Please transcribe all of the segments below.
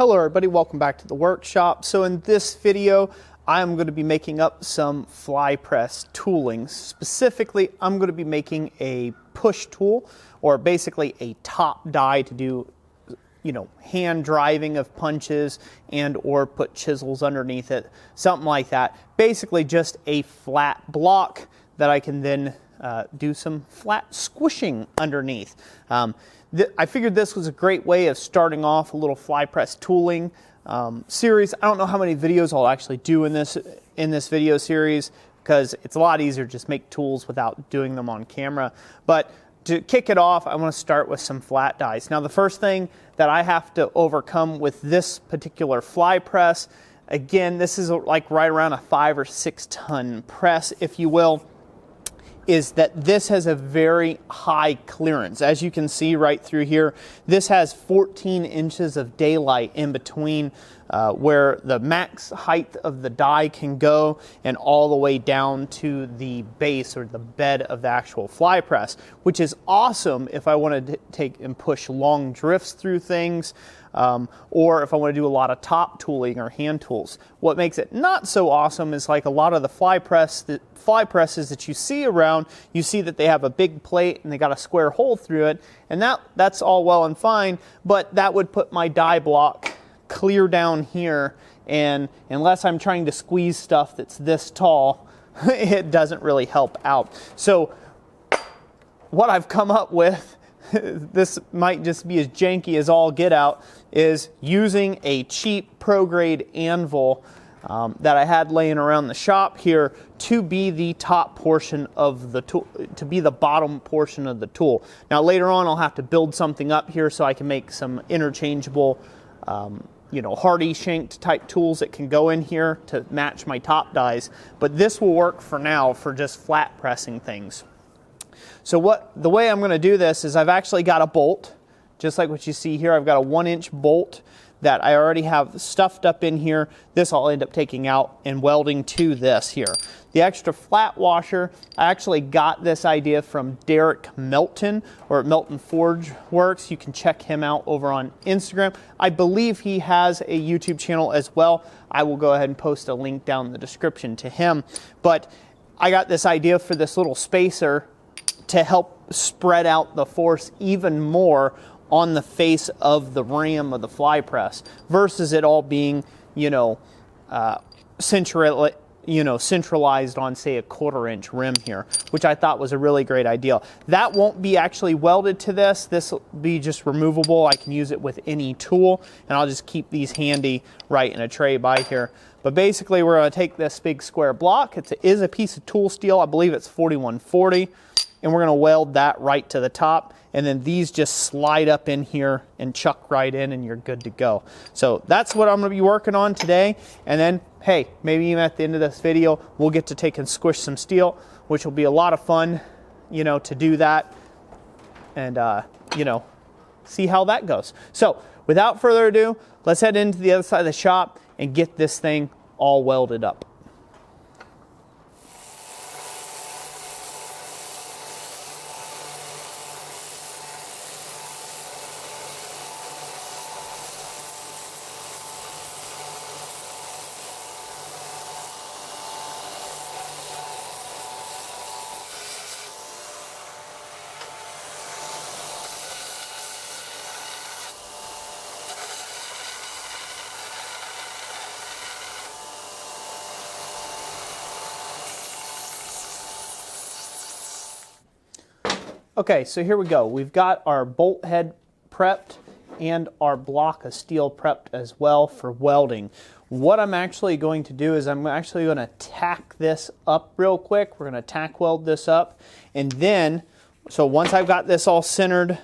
Hello everybody, welcome back to the workshop. So in this video, I'm going to be making up some Flypress tooling. Specifically, I'm going to be making a push tool, or basically a top die to do, hand driving of punches and or put chisels underneath it, something like that. Basically just a flat block that I can then do some flat squishing underneath. I figured this was a great way of starting off a little Flypress tooling series. I don't know how many videos I'll actually do in this video series, because it's a lot easier to just make tools without doing them on camera. But to kick it off, I want to start with some flat dies. Now the first thing that I have to overcome with this particular Flypress, again, this is like right around a 5 or 6 ton press, if you will, is that this has a very high clearance. As you can see right through here, this has 14 inches of daylight in between where the max height of the die can go and all the way down to the base or the bed of the actual Flypress, which is awesome if I want to take and push long drifts through things, or if I want to do a lot of top tooling or hand tools. What makes it not so awesome is like a lot of the Flypresses that you see around, you see that they have a big plate and they got a square hole through it, and that's all well and fine, but that would put my die block clear down here, and unless I'm trying to squeeze stuff that's this tall, it doesn't really help out. So what I've come up with, this might just be as janky as all get out, is using a cheap pro-grade anvil that I had laying around the shop here to be the top portion of the tool, to be the bottom portion of the tool. Now later on I'll have to build something up here so I can make some interchangeable hardy shanked type tools that can go in here to match my top dies, but this will work for now for just flat pressing things. So the way I'm going to do this is I've actually got a bolt, just like what you see here. I've got a 1-inch bolt that I already have stuffed up in here. This I'll end up taking out and welding to this here. The extra flat washer, I actually got this idea from Derek Melton, or Melton Forge Works. You can check him out over on Instagram. I believe he has a YouTube channel as well. I will go ahead and post a link down in the description to him. But I got this idea for this little spacer to help spread out the force even more on the face of the ram of the Flypress, versus it all being, centralized on, say, a 1/4-inch rim here, which I thought was a really great idea. That won't be actually welded to this. This will be just removable. I can use it with any tool, and I'll just keep these handy right in a tray by here. But basically, we're going to take this big square block. It is a piece of tool steel. I believe it's 4140. And we're going to weld that right to the top, and then these just slide up in here and chuck right in, and you're good to go. So that's what I'm going to be working on today, and then hey, maybe even at the end of this video we'll get to take and squish some steel, which will be a lot of fun, to do that and see how that goes. So without further ado, let's head into the other side of the shop and get this thing all welded up. Okay, so here we go. We've got our bolt head prepped and our block of steel prepped as well for welding. What I'm actually going to do is I'm actually going to tack this up real quick. We're going to tack weld this up, and then, so once I've got this all centered,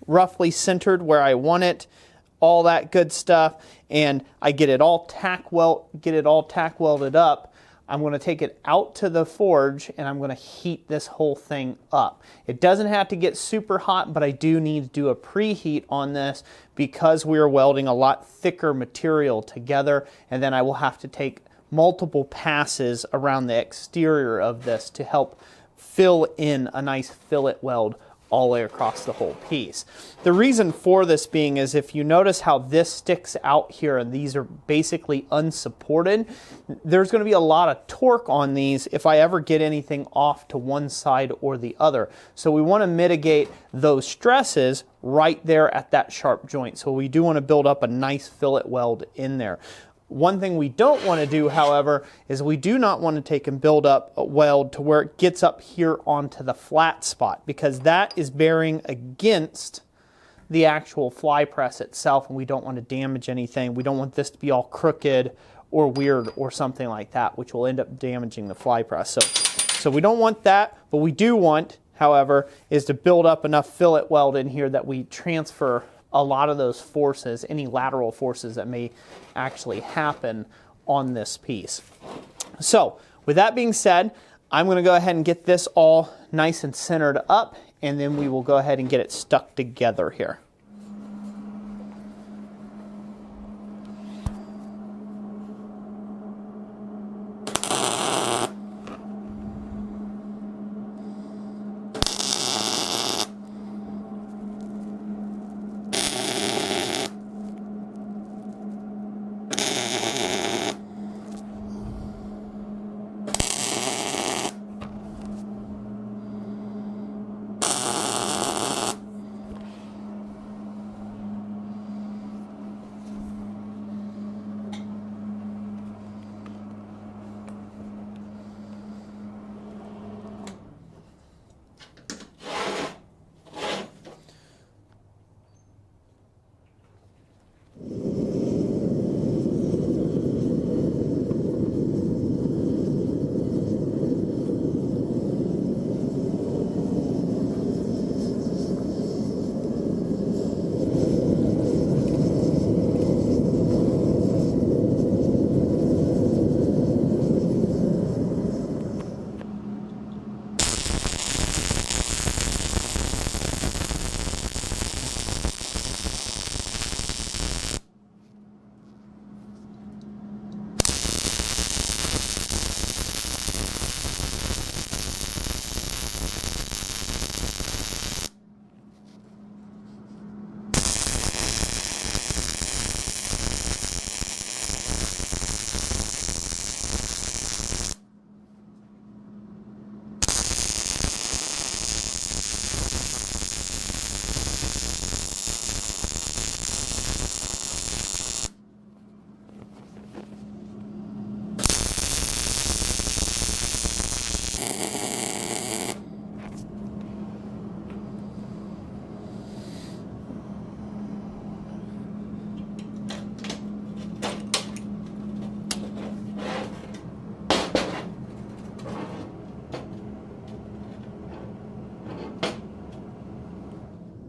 roughly centered where I want it, all that good stuff, and I get it all tack welded up, I'm going to take it out to the forge and I'm going to heat this whole thing up. It doesn't have to get super hot, but I do need to do a preheat on this because we are welding a lot thicker material together, and then I will have to take multiple passes around the exterior of this to help fill in a nice fillet weld all the way across the whole piece. The reason for this being is if you notice how this sticks out here and these are basically unsupported, there's going to be a lot of torque on these if I ever get anything off to one side or the other. So we want to mitigate those stresses right there at that sharp joint. So we do want to build up a nice fillet weld in there. One thing we don't want to do, however, is we do not want to take and build up a weld to where it gets up here onto the flat spot, because that is bearing against the actual fly press itself, and we don't want to damage anything. We don't want this to be all crooked or weird or something like that, which will end up damaging the fly press. So we don't want that, but we do want, however, is to build up enough fillet weld in here that we transfer a lot of those forces, any lateral forces that may actually happen on this piece. So with that being said, I'm going to go ahead and get this all nice and centered up, and then we will go ahead and get it stuck together here.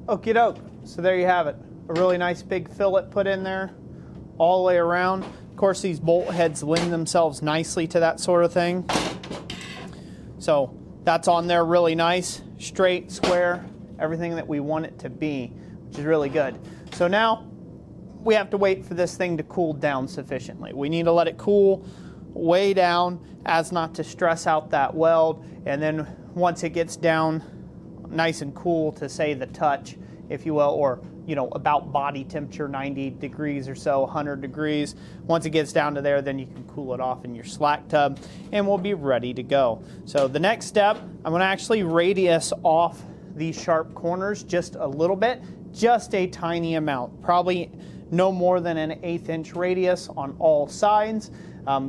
Okie doke. So there you have it. A really nice big fillet put in there all the way around. Of course, these bolt heads lend themselves nicely to that sort of thing. So that's on there really nice, straight, square, everything that we want it to be, which is really good. So now we have to wait for this thing to cool down sufficiently. We need to let it cool way down as not to stress out that weld. And then once it gets down nice and cool to, say, the touch, if you will, or about body temperature, 90 degrees or so, 100 degrees. Once it gets down to there, then you can cool it off in your slack tub and we'll be ready to go. So the next step, I'm going to actually radius off these sharp corners just a little bit, just a tiny amount, probably no more than an 1/8 inch radius on all sides.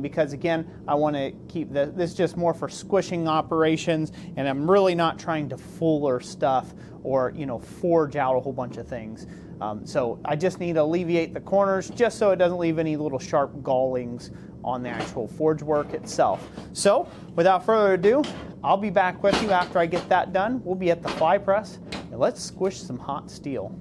Because again, I want to keep this just more for squishing operations, and I'm really not trying to fuller stuff or forge out a whole bunch of things. So I just need to alleviate the corners just so it doesn't leave any little sharp gallings on the actual forge work itself. So without further ado, I'll be back with you after I get that done. We'll be at the fly press, and let's squish some hot steel.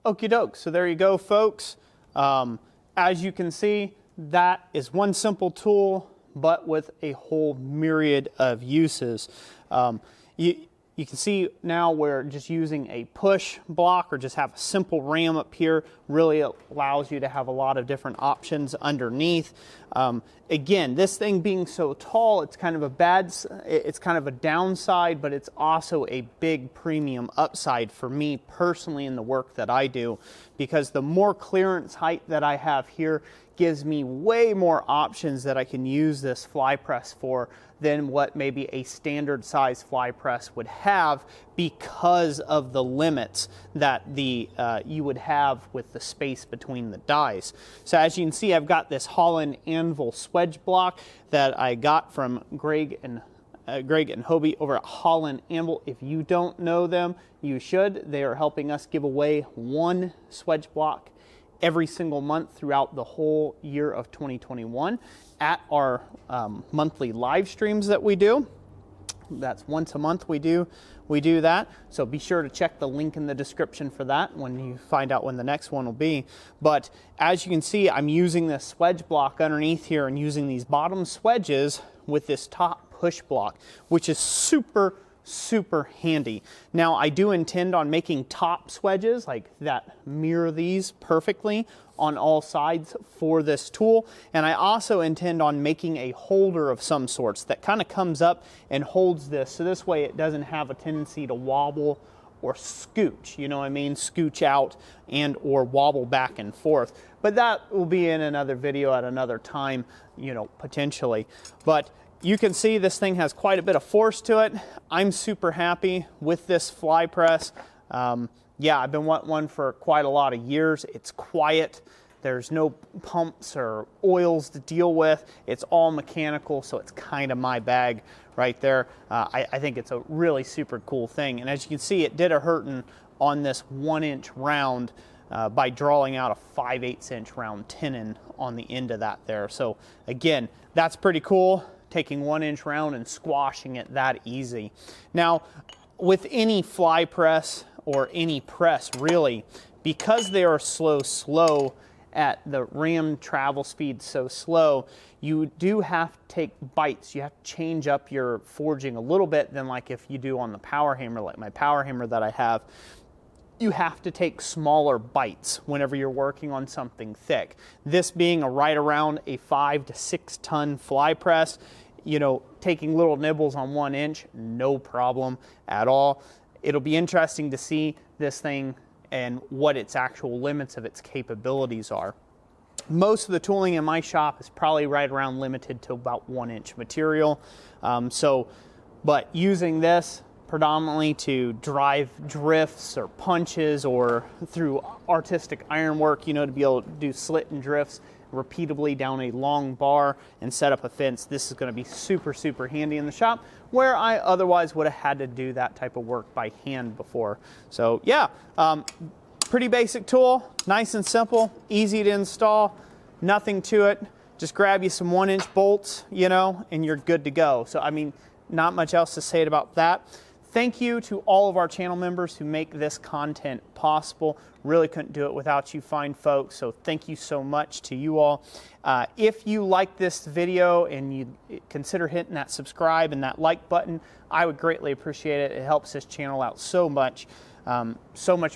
Okie doke. So there you go, folks. As you can see, that is one simple tool, but with a whole myriad of uses. You can see now where just using a push block or just have a simple ram up here really allows you to have a lot of different options underneath. Again, this thing being so tall, it's kind of a downside, but it's also a big premium upside for me personally in the work that I do, because the more clearance height that I have here gives me way more options that I can use this fly press for than what maybe a standard size fly press would have, because of the limits that you would have with the space between the dies. So as you can see, I've got this Holland anvil swedge block that I got from Greg and Hobie over at Holland Anvil. If you don't know them, you should. They are helping us give away one swedge block every single month throughout the whole year of 2021 at our monthly live streams that we do. That's once a month we do that. So be sure to check the link in the description for that when you find out when the next one will be. But as you can see, I'm using this swedge block underneath here and using these bottom swedges with this top push block, which is super handy. Now I do intend on making top swedges like that mirror these perfectly on all sides for this tool, and I also intend on making a holder of some sorts that kind of comes up and holds this, so this way it doesn't have a tendency to wobble or scooch, you know what I mean, scooch out and or wobble back and forth. But that will be in another video at another time, you know, potentially. But you can see this thing has quite a bit of force to it. I'm super happy with this fly press. Yeah, I've been wanting one for quite a lot of years. It's quiet. There's no pumps or oils to deal with. It's all mechanical, so it's kind of my bag right there. I think it's a really super cool thing. And as you can see, it did a hurting on this 1-inch round by drawing out a 5/8 inch round tenon on the end of that there. So again, that's pretty cool, taking 1-inch round and squashing it that easy. Now, with any fly press or any press really, because they are slow at the ram travel speed so slow, you do have to take bites. You have to change up your forging a little bit than like if you do on the power hammer, like my power hammer that I have. You have to take smaller bites whenever you're working on something thick. This being right around a 5 to 6 ton fly press, you know, taking little nibbles on 1 inch, no problem at all. It'll be interesting to see this thing and what its actual limits of its capabilities are. Most of the tooling in my shop is probably right around limited to about 1-inch material. But using this predominantly to drive drifts or punches, or through artistic ironwork, you know, to be able to do slit and drifts repeatedly down a long bar and set up a fence, this is going to be super handy in the shop, where I otherwise would have had to do that type of work by hand before. So yeah, pretty basic tool, nice and simple, easy to install, nothing to it. Just grab you some 1-inch bolts, you know, and you're good to go. So I mean, not much else to say about that. Thank you to all of our channel members who make this content possible. Really couldn't do it without you fine folks, so thank you so much to you all. If you like this video and you consider hitting that subscribe and that like button, I would greatly appreciate it. It helps this channel out so much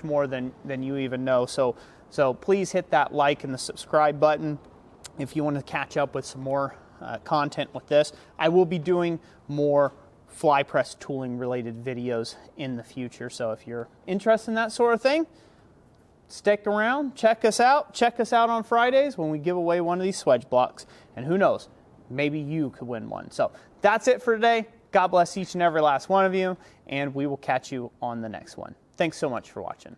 more than you even know. So please hit that like and the subscribe button if you want to catch up with some more content with this. I will be doing more fly press tooling related videos in the future, so if you're interested in that sort of thing, stick around, check us out on Fridays when we give away one of these swedge blocks, and who knows, maybe you could win one. So that's it for today. God bless each and every last one of you, and we will catch you on the next one. Thanks so much for watching.